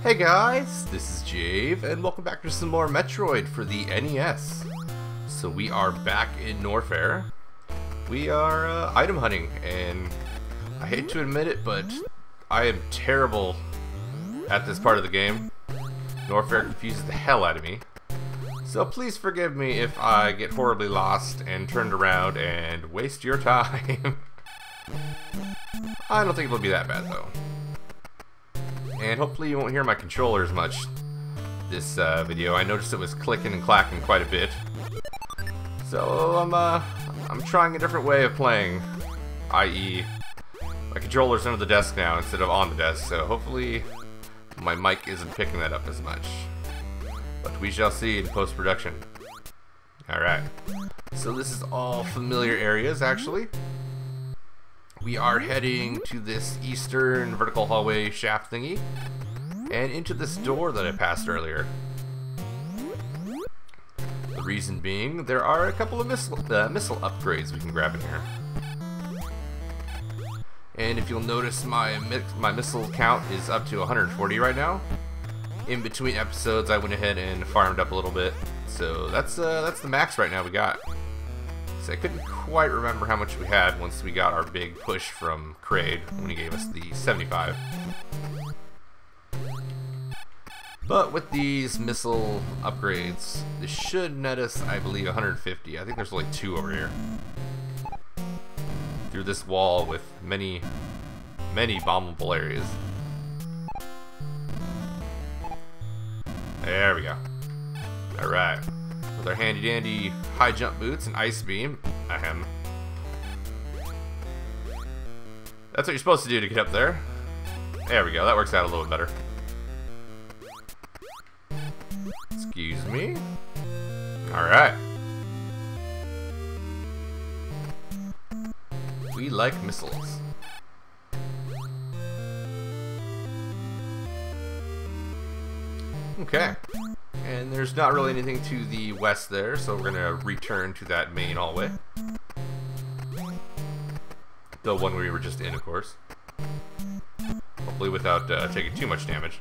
Hey guys, this is Jave, and welcome back to some more Metroid for the NES. So we are back in Norfair. We are item hunting, and I hate to admit it, but I am terrible at this part of the game. Norfair confuses the hell out of me. So please forgive me if I get horribly lost and turned around and waste your time. I don't think it'll be that bad though. And hopefully you won't hear my controller as much this video. I noticed it was clicking and clacking quite a bit. So I'm trying a different way of playing, i.e. my controller's under the desk now instead of on the desk, so hopefully my mic isn't picking that up as much. But we shall see in post-production. Alright, so this is all familiar areas actually. We are heading to this eastern vertical hallway shaft thingy, and into this door that I passed earlier. The reason being, there are a couple of missile upgrades we can grab in here. And if you'll notice, my missile count is up to 140 right now. In between episodes, I went ahead and farmed up a little bit, so that's the max right now we got. I couldn't quite remember how much we had once we got our big push from Kraid when he gave us the 75. But with these missile upgrades, this should net us, I believe, 150. I think there's only 2 over here. Through this wall with many, many bombable areas. There we go. Alright. With our handy dandy high jump boots and ice beam. Ahem. That's what you're supposed to do to get up there. There we go, that works out a little bit better. Excuse me. Alright. We like missiles. Okay. And there's not really anything to the west there, so we're gonna return to that main hallway. The one we were just in, of course. Hopefully without taking too much damage.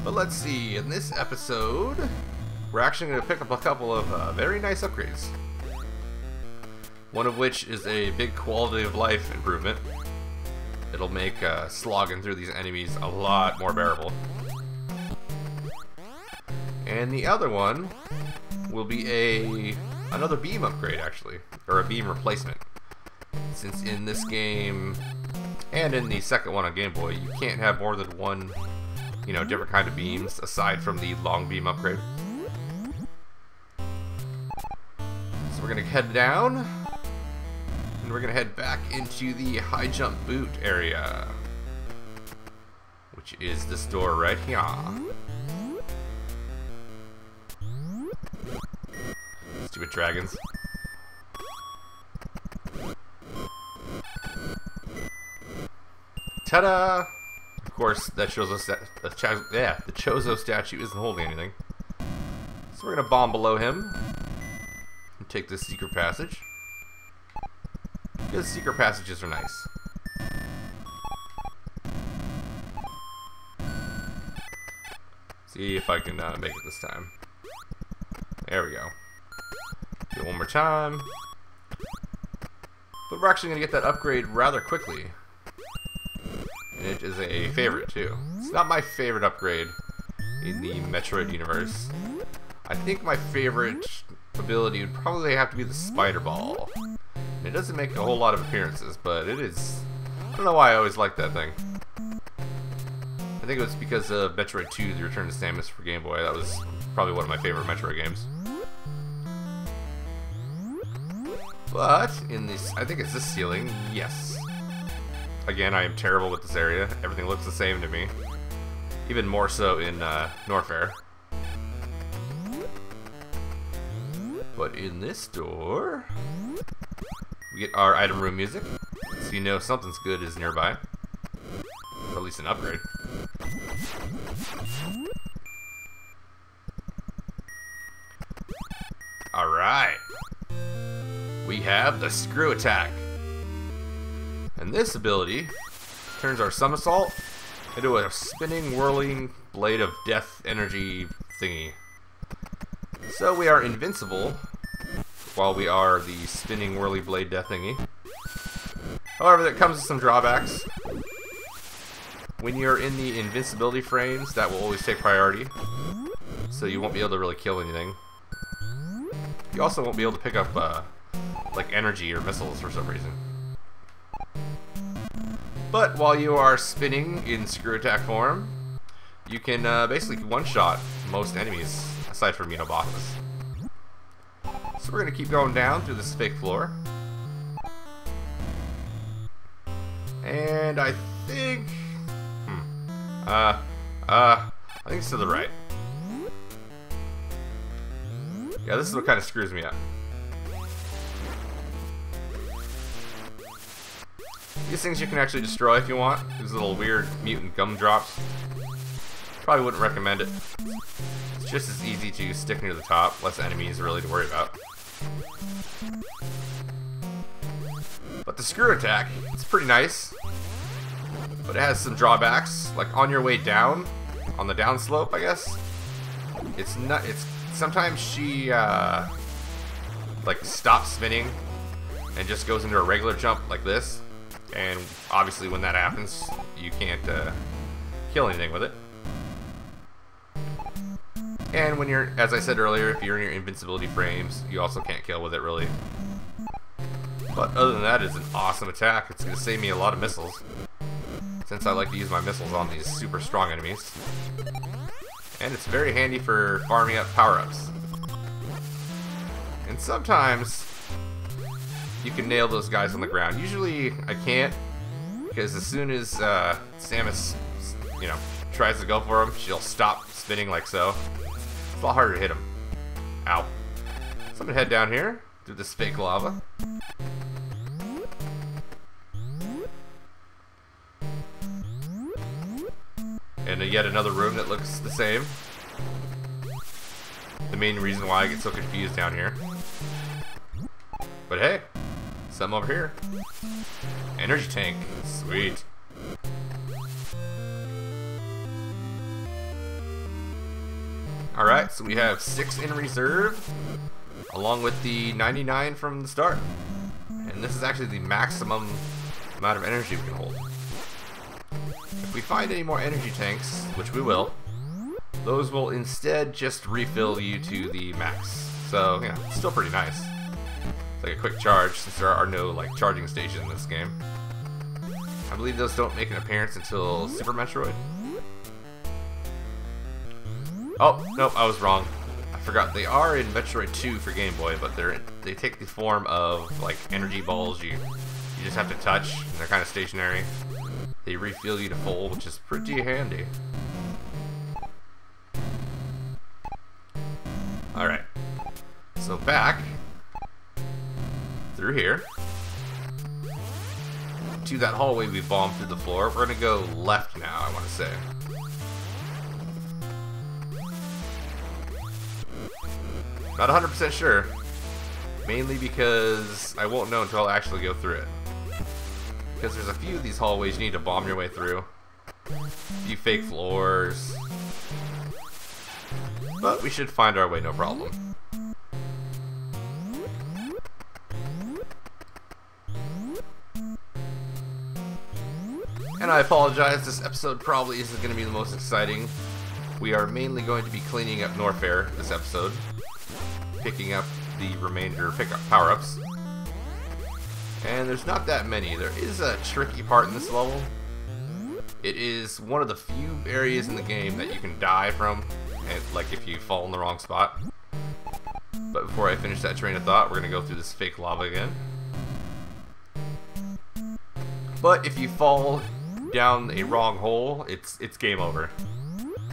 But let's see, in this episode, we're actually gonna pick up a couple of very nice upgrades. One of which is a big quality of life improvement. It'll make slogging through these enemies a lot more bearable. And the other one will be another beam upgrade actually, or a beam replacement. Since in this game, and in the second one on Game Boy, you can't have more than one, different kind of beams aside from the long beam upgrade. So we're gonna head down. And we're gonna head back into the high jump boot area, which is this door right here. Stupid dragons. Ta-da! Of course, that Chozo the Chozo statue isn't holding anything. So we're gonna bomb below him and take this secret passage. Because secret passages are nice. See if I can make it this time. There we go. Do it one more time. But we're actually going to get that upgrade rather quickly. And it is a favorite too. It's not my favorite upgrade in the Metroid universe. I think my favorite ability would probably have to be the Spider Ball. It doesn't make a whole lot of appearances, but it is... I don't know why I always liked that thing. I think it was because of Metroid 2, The Return to Samus for Game Boy. That was probably one of my favorite Metroid games. But, in this... I think it's this ceiling. Yes. Again, I am terrible with this area. Everything looks the same to me. Even more so in Norfair. But in this door... we get our item room music, so you know something's good is nearby. Or at least an upgrade. Alright. we have the Screw Attack. And this ability turns our somersault into a spinning, whirling blade of death energy thingy. So we are invincible while we are the spinning, whirly blade death thingy. However, that comes with some drawbacks. When you're in the invincibility frames, that will always take priority, so you won't be able to really kill anything. You also won't be able to pick up like energy or missiles for some reason. But while you are spinning in Screw Attack form, you can basically one-shot most enemies, aside from, you know, bosses. So we're going to keep going down through this fake floor. And I think... I think it's to the right. Yeah, this is what kind of screws me up. These things you can actually destroy if you want. These little weird mutant gumdrops. Probably wouldn't recommend it. It's just as easy to stick near the top. Less enemies really to worry about. But the Screw Attack, it's pretty nice. But it has some drawbacks. Like on your way down, on the downslope, I guess. It's not. It's sometimes she like stops spinning and just goes into a regular jump like this. And obviously, when that happens, you can't kill anything with it. And when you're, as I said earlier, if you're in your invincibility frames, you also can't kill with it really. But other than that, it's an awesome attack. It's going to save me a lot of missiles, since I like to use my missiles on these super strong enemies. And it's very handy for farming up power-ups. And sometimes you can nail those guys on the ground. Usually I can't, because as soon as Samus, you know, tries to go for him, she'll stop spinning like so. It's a lot harder to hit him. Ow. So I'm gonna head down here through this fake lava. And yet another room that looks the same. The main reason why I get so confused down here. But hey, something over here. Energy tank. Sweet. Alright, so we have 6 in reserve, along with the 99 from the start. And this is actually the maximum amount of energy we can hold. If we find any more energy tanks, which we will, those will instead just refill you to the max. So, yeah, it's still pretty nice. It's like a quick charge, since there are no like charging stations in this game. I believe those don't make an appearance until Super Metroid. Oh, nope, I was wrong. I forgot. They are in Metroid 2 for Game Boy, but they take the form of like energy balls you just have to touch, and they're kind of stationary. They refill you to full, which is pretty handy. Alright. So back through here to that hallway we bombed through the floor. We're gonna go left now, I want to say. Not 100% sure. Mainly because I won't know until I actually go through it. Because there's a few of these hallways you need to bomb your way through. A few fake floors. But we should find our way, no problem. And I apologize, this episode probably isn't going to be the most exciting. We are mainly going to be cleaning up Norfair this episode. Picking up the remainder, power-ups. And there's not that many. There is a tricky part in this level. It is one of the few areas in the game that you can die from, and like if you fall in the wrong spot. But before I finish that train of thought, we're gonna go through this fake lava again. But if you fall down a wrong hole, it's game over.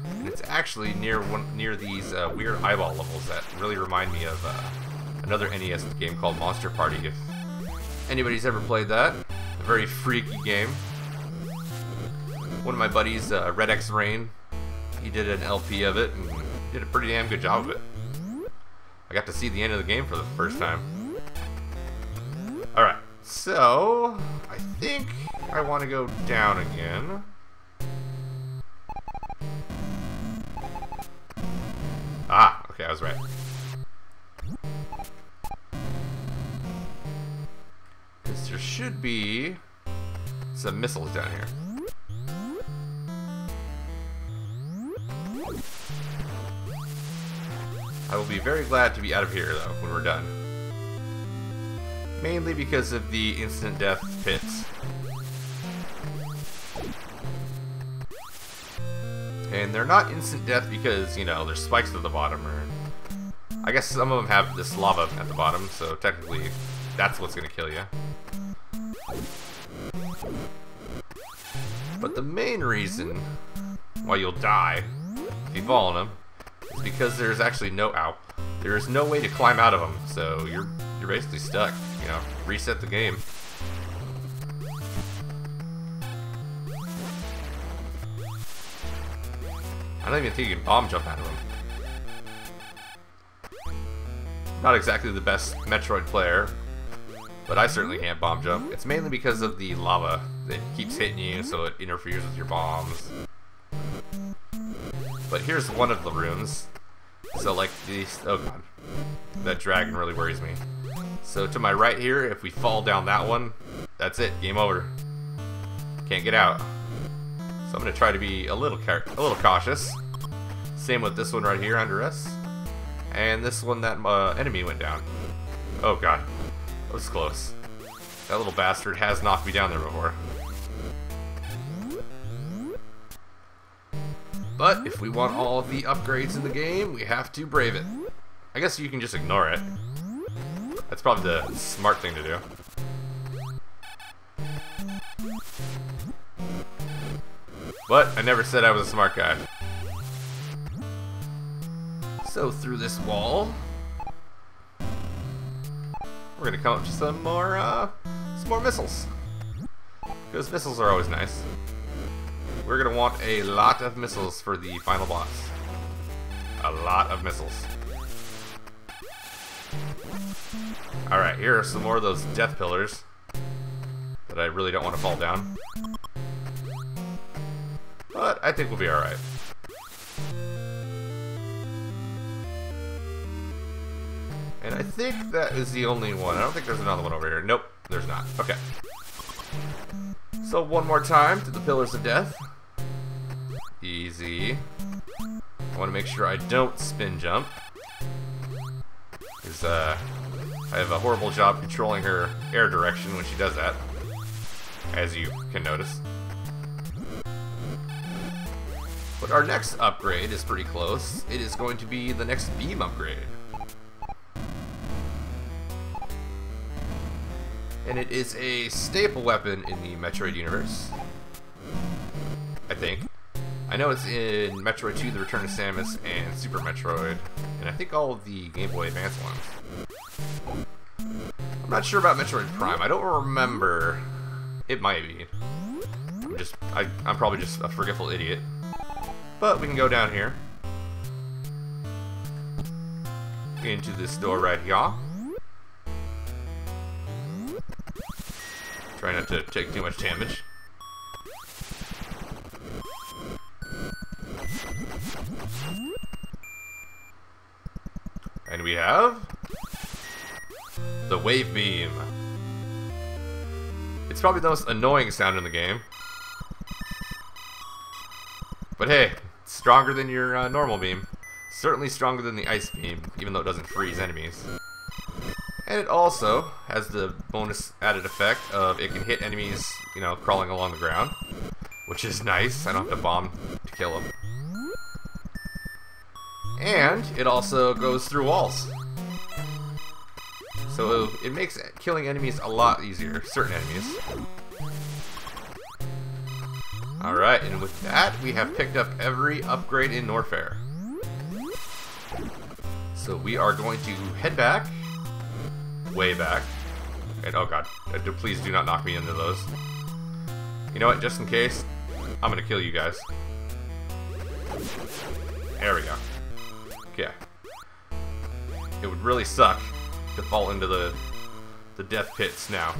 And it's actually near these weird eyeball levels that really remind me of another NES game called Monster Party. If anybody's ever played that, a very freaky game. One of my buddies, Red X Rain, he did an LP of it and did a pretty damn good job of it. I got to see the end of the game for the first time. So, I think I want to go down again. Ah, okay, I was right. Because there should be some missiles down here. I will be very glad to be out of here, though, when we're done. Mainly because of the instant death pits. And they're not instant death because, you know, there's spikes at the bottom, or... I guess some of them have this lava at the bottom, so technically that's what's gonna kill you. But the main reason why you'll die if you fall on them is because there's actually no... Ow. There's no way to climb out of them, so you're basically stuck. You know, reset the game. I don't even think you can bomb jump out of them. Not exactly the best Metroid player, but I certainly can't bomb jump. It's mainly because of the lava that keeps hitting you, so it interferes with your bombs. But here's one of the rooms. So like these, oh god, that dragon really worries me. So to my right here, if we fall down that one, that's it, game over. Can't get out. So I'm gonna try to be a little cautious. Same with this one right here under us, and this one that enemy went down. Oh god, that was close. That little bastard has knocked me down there before. But if we want all of the upgrades in the game, we have to brave it. I guess you can just ignore it. That's probably the smart thing to do. But I never said I was a smart guy. So through this wall, we're gonna come up to some more missiles. Because missiles are always nice. We're gonna want a lot of missiles for the final boss. A lot of missiles. Alright, here are some more of those death pillars that I really don't want to fall down. But I think we'll be alright. And I think that is the only one. I don't think there's another one over here. Nope, there's not. Okay. So one more time to the pillars of death. Easy. I want to make sure I don't spin jump. Because I have a horrible job controlling her air direction when she does that. As you can notice. But our next upgrade is pretty close. It is going to be the next beam upgrade. And it is a staple weapon in the Metroid universe. I think. I know it's in Metroid 2, The Return of Samus, and Super Metroid, and I think all of the Game Boy Advance ones. I'm not sure about Metroid Prime. I don't remember. It might be. I'm probably just a forgetful idiot. But we can go down here. Into this door right here. Try not to take too much damage. And we have the wave beam. It's probably the most annoying sound in the game. But hey, it's stronger than your normal beam. Certainly stronger than the ice beam, even though it doesn't freeze enemies. And it also has the bonus added effect of it can hit enemies, you know, crawling along the ground. Which is nice. I don't have to bomb to kill them. And it also goes through walls. So it makes killing enemies a lot easier. Certain enemies. Alright, and with that, we have picked up every upgrade in Norfair. So we are going to head back. Way back. And oh god, please do not knock me into those. You know what, just in case, I'm gonna kill you guys. There we go. Okay. It would really suck to fall into the the death pits now.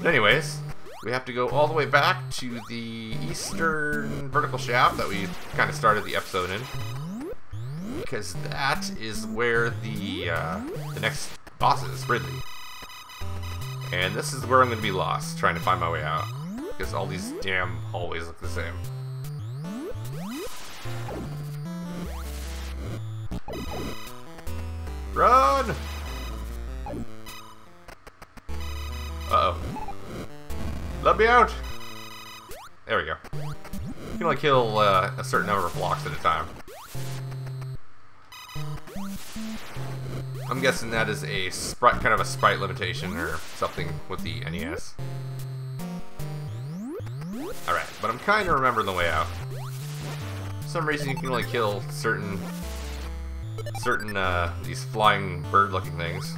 But anyways, we have to go all the way back to the eastern vertical shaft that we kind of started the episode in, because that is where the next boss is, Ridley. And this is where I'm going to be lost, trying to find my way out, because all these damn hallways look the same. Run! Uh-oh. Let me out! There we go. You can only kill a certain number of blocks at a time. I'm guessing that is a sprite, kind of a sprite limitation or something with the NES. Alright, but I'm kind of remembering the way out. For some reason you can only kill certain these flying bird-looking things.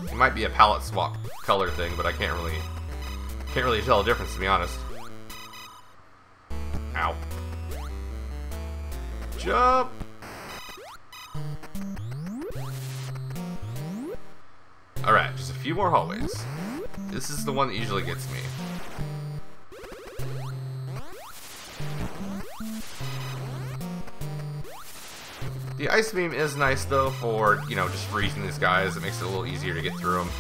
It might be a palette swap color thing, but I can't really tell the difference, to be honest. Ow. Jump! Alright, just a few more hallways. This is the one that usually gets me. The ice beam is nice though for, you know, just freezing these guys. It makes it a little easier to get through them.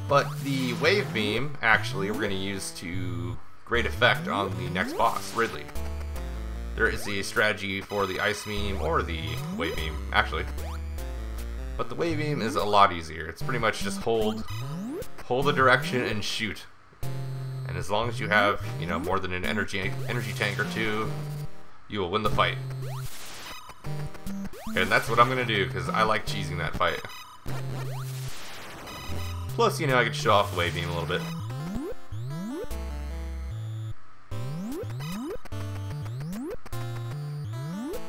But the wave beam, actually, we're going to use to great effect on the next boss, Ridley. There is a strategy for the ice beam or the wave beam, actually. But the wave beam is a lot easier. It's pretty much just hold the direction and shoot. And as long as you have, you know, more than an energy tank or two, you will win the fight. And that's what I'm gonna do, because I like cheesing that fight. Plus, you know, I could show off the wave beam a little bit.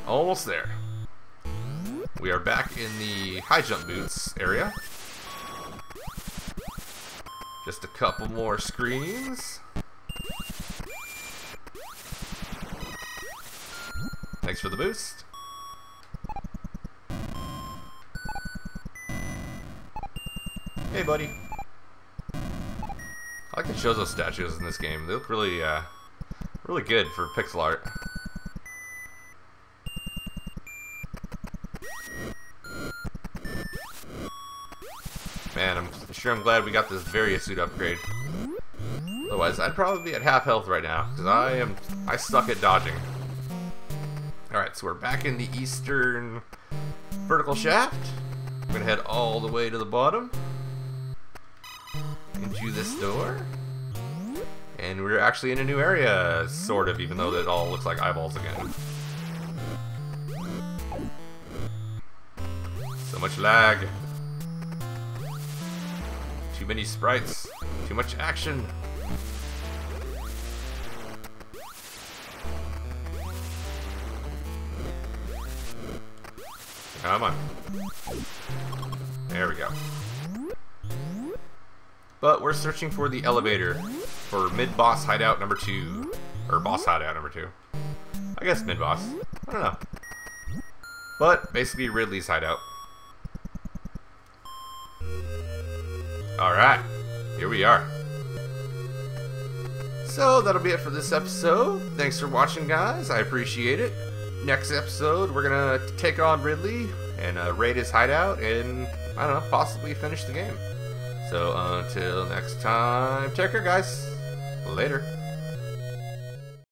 Almost there. We are back in the high jump boots area. Just a couple more screens. Thanks for the boost. Hey, buddy. I like the Chozo statues in this game. They look really, really good for pixel art. Man, I'm glad we got this Varia suit upgrade. Otherwise, I'd probably be at half health right now, because I suck at dodging. Alright, so we're back in the eastern vertical shaft. I'm gonna head all the way to the bottom. Into this door. And we're actually in a new area, sort of, even though it all looks like eyeballs again. So much lag. Too many sprites. Too much action. Come on. There we go. But we're searching for the elevator for mid-boss hideout number 2. Or boss hideout number 2. I guess mid-boss. I don't know. But basically Ridley's hideout. Alright. Here we are. So that'll be it for this episode. Thanks for watching, guys. I appreciate it. Next episode, we're gonna take on Ridley and raid his hideout and, I don't know, possibly finish the game. So until next time, take care, guys. Later.